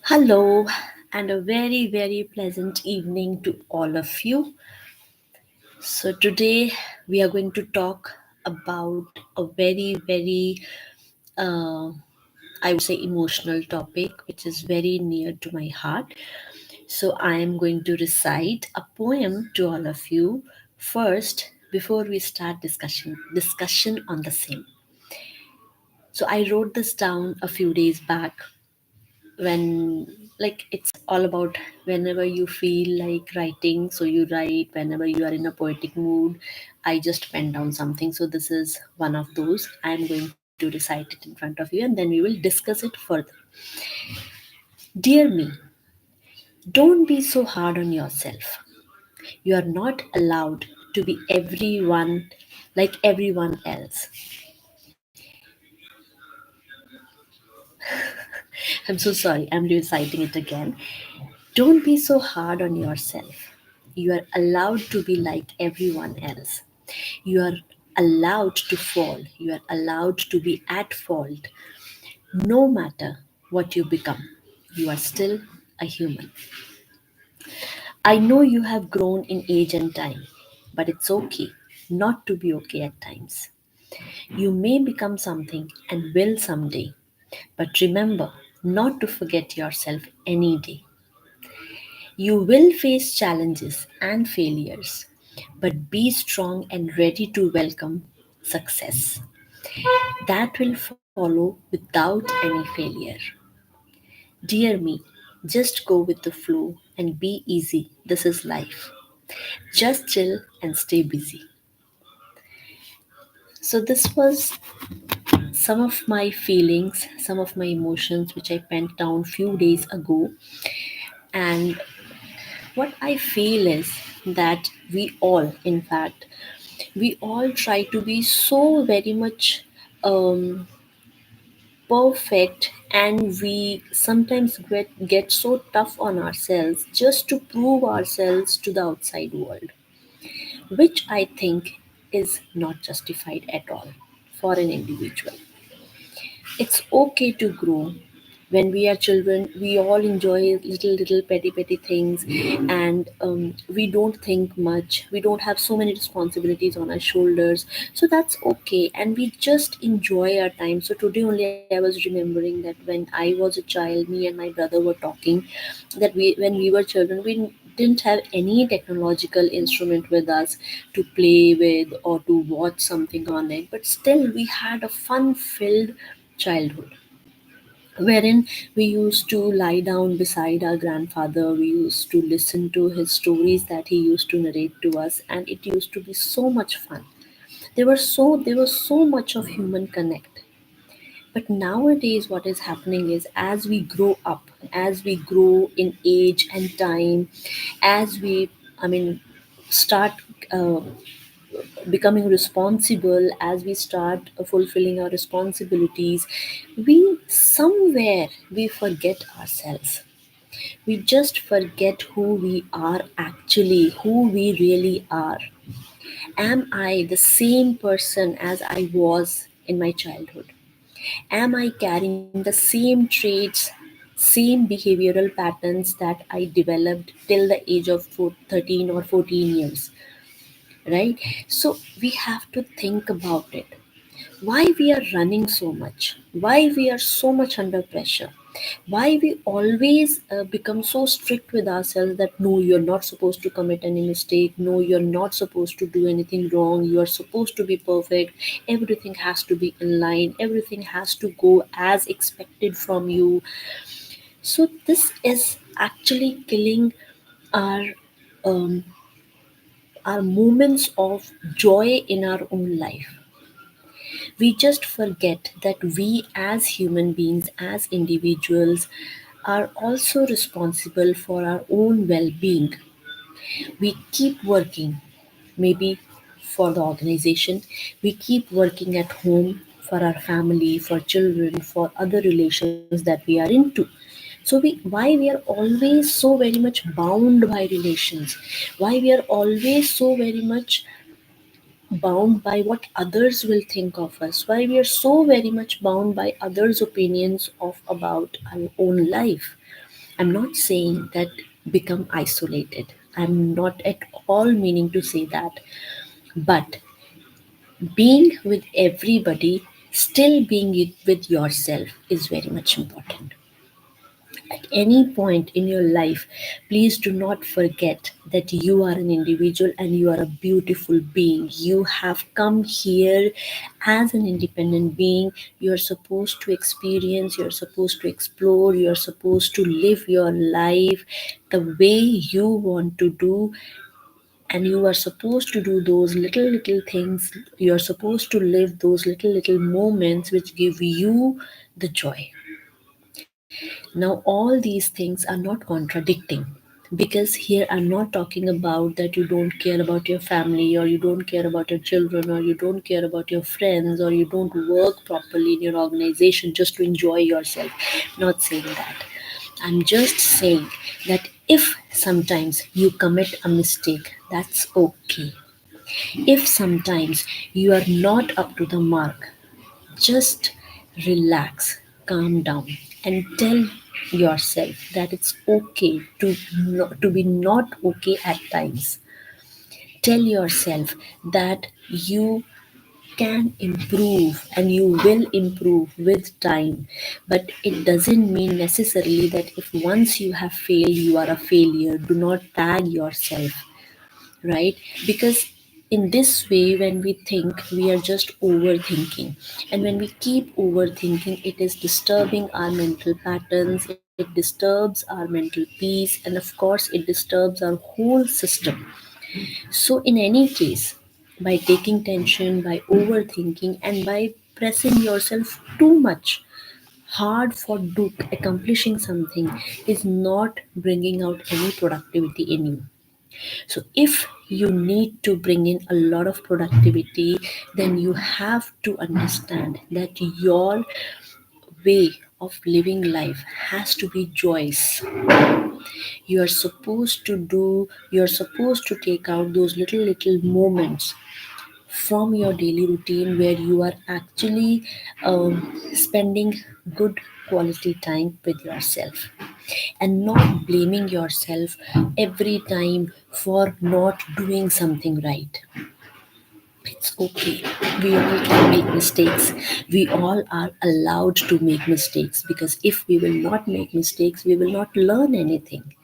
Hello, and a very, very pleasant evening to all of you. So, today we are going to talk about a very, very, uh, I would say, emotional topic which is very near to my heart. So, I am going to recite a poem to all of you first before we start discussion on the same. So, I wrote this down a few days back when it's all about whenever you feel like writing, so you write. Whenever you are in a poetic mood, I just pen down something. So this is one of those. I am going to recite it in front of you and then we will discuss it further. Dear me, don't be so hard on yourself. You are not allowed to be everyone like everyone else. I'm so sorry, I'm reciting it again. Don't be so hard on yourself. You are allowed to be like everyone else. You are allowed to fall. You are allowed to be at fault. No matter what you become, you are still a human. I know you have grown in age and time, but it's okay not to be okay at times. You may become something and will someday, but remember not to forget yourself any day. You will face challenges and failures, but be strong and ready to welcome success. That will follow without any failure. Dear me, just go with the flow and be easy. This is life. Just chill and stay busy. So, this was some of my feelings, some of my emotions, which I penned down few days ago. And what I feel is that we all, in fact, we all try to be so very much perfect, and we sometimes get so tough on ourselves just to prove ourselves to the outside world, which I think is not justified at all for an individual. It's okay to grow. When we are children, we all enjoy little petty things, and we don't think much. We don't have so many responsibilities on our shoulders, so that's okay, and we just enjoy our time. So today only I was remembering that when I was a child, me and my brother were talking that we when we were children, we didn't have any technological instrument with us to play with or to watch something on it, but still we had a fun filled childhood, wherein we used to lie down beside our grandfather. We used to listen to his stories that he used to narrate to us, and it used to be so much fun. There was so much of human connect. But nowadays what is happening is, as we grow up, as we grow in age and time, as we, I mean, start uh, becoming responsible, as we start fulfilling our responsibilities, we somewhere we forget ourselves. We just forget who we are actually, who we really are. Am I the same person as I was in my childhood? Am I carrying the same traits, same behavioral patterns that I developed till the age of 13 or 14 years? Right? So we have to think about it. Why we are running so much? Why we are so much under pressure? Why we always become so strict with ourselves that no, you're not supposed to commit any mistake, no, you're not supposed to do anything wrong, you are supposed to be perfect, everything has to be in line, everything has to go as expected from you. So this is actually killing our um, our moments of joy in our own life. We just forget that we, as human beings, as individuals, are also responsible for our own well being. We keep working, maybe for the organization, we keep working at home for our family, for children, for other relations that we are into. So why we are always so very much bound by relations, why we are always so very much bound by what others will think of us, why we are so very much bound by others opinions of about our own life. I'm not saying that become isolated. I'm not at all meaning to say that. But being with everybody, still being it with yourself is very much important. At any point in your life, please do not forget that you are an individual and you are a beautiful being. You have come here as an independent being. You're supposed to experience, you're supposed to explore, you're supposed to live your life the way you want to do, and you are supposed to do those little things. You're supposed to live those little moments which give you the joy. Now, all these things are not contradicting, because here I'm not talking about that you don't care about your family, or you don't care about your children, or you don't care about your friends, or you don't work properly in your organization just to enjoy yourself. Not saying that. I'm just saying that if sometimes you commit a mistake, that's okay. If sometimes you are not up to the mark, just relax, calm down, and tell yourself that it's okay to be not okay at times. Tell yourself that you can improve and you will improve with time. But it doesn't mean necessarily that if once you have failed, you are a failure. Do not tag yourself, right? Because in this way, when we think, we are just overthinking, and when we keep overthinking, it is disturbing our mental patterns, it disturbs our mental peace, and of course it disturbs our whole system. So in any case, by taking tension, by overthinking, and by pressing yourself too much hard for accomplishing something, is not bringing out any productivity in you. So, if you need to bring in a lot of productivity, then you have to understand that your way of living life has to be joyous. You're supposed to take out those little moments from your daily routine where you are actually spending good quality time with yourself, and not blaming yourself every time for not doing something right. It's okay. We all can make mistakes. We all are allowed to make mistakes, because if we will not make mistakes, we will not learn anything.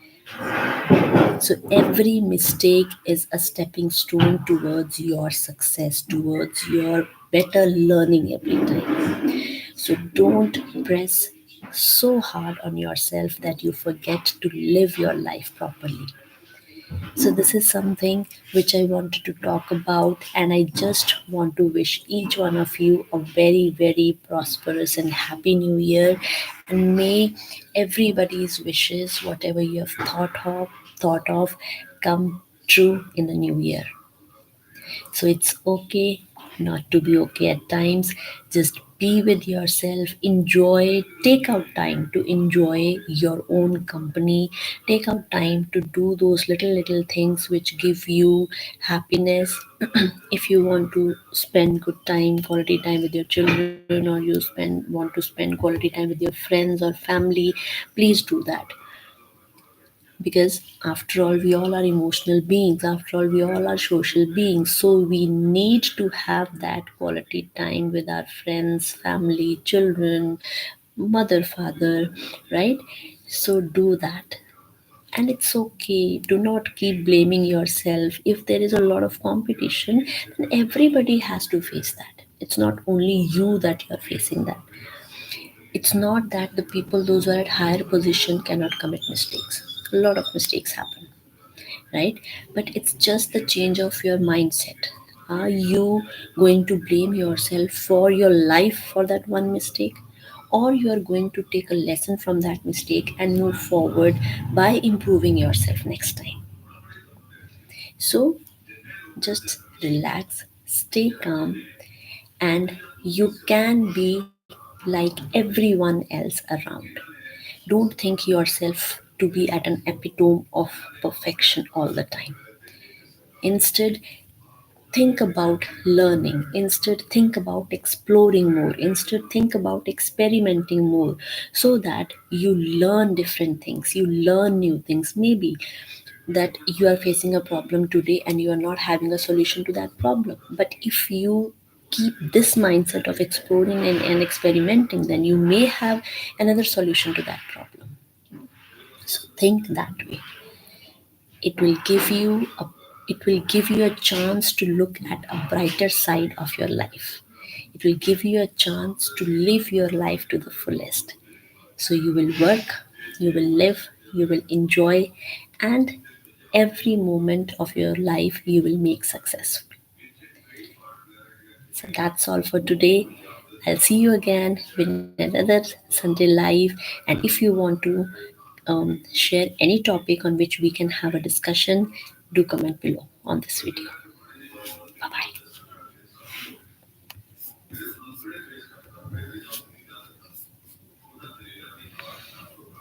So every mistake is a stepping stone towards your success, towards your better learning every time. So don't press so hard on yourself that you forget to live your life properly. So, this is something which I wanted to talk about, and I just want to wish each one of you a very prosperous and happy new year. And may everybody's wishes, whatever you have thought of, come true in the new year. So it's okay not to be okay at times. Just be with yourself, enjoy, take out time to enjoy your own company, take out time to do those little things which give you happiness. If you want to spend good time, quality time with your children, or you spend want to spend quality time with your friends or family, please do that. Because after all, we all are emotional beings, after all we all are social beings, so we need to have that quality time with our friends, family, children, mother, father, right? So do that. And it's okay. Do not keep blaming yourself. If there is a lot of competition, then everybody has to face that. It's not only you that you're facing that. It's not that the people, those who are at higher position, cannot commit mistakes. A lot of mistakes happen, right? But it's just the change of your mindset. Are you going to blame yourself for your life for that one mistake? Or you are going to take a lesson from that mistake and move forward by improving yourself next time. So just relax, stay calm, and you can be like everyone else around. Don't think yourself to be at an epitome of perfection all the time. Instead, think about learning, instead think about exploring more, instead think about experimenting more, so that you learn different things, you learn new things. Maybe that you are facing a problem today and you are not having a solution to that problem, but if you keep this mindset of exploring and experimenting, then you may have another solution to that problem. So think that way. It will give you a chance to look at a brighter side of your life. It will give you a chance to live your life to the fullest. So you will work, you will live, you will enjoy, and every moment of your life you will make successful. So that's all for today. I'll see you again with another Sunday Live. And if you want to share any topic on which we can have a discussion, do comment below on this video. Bye bye.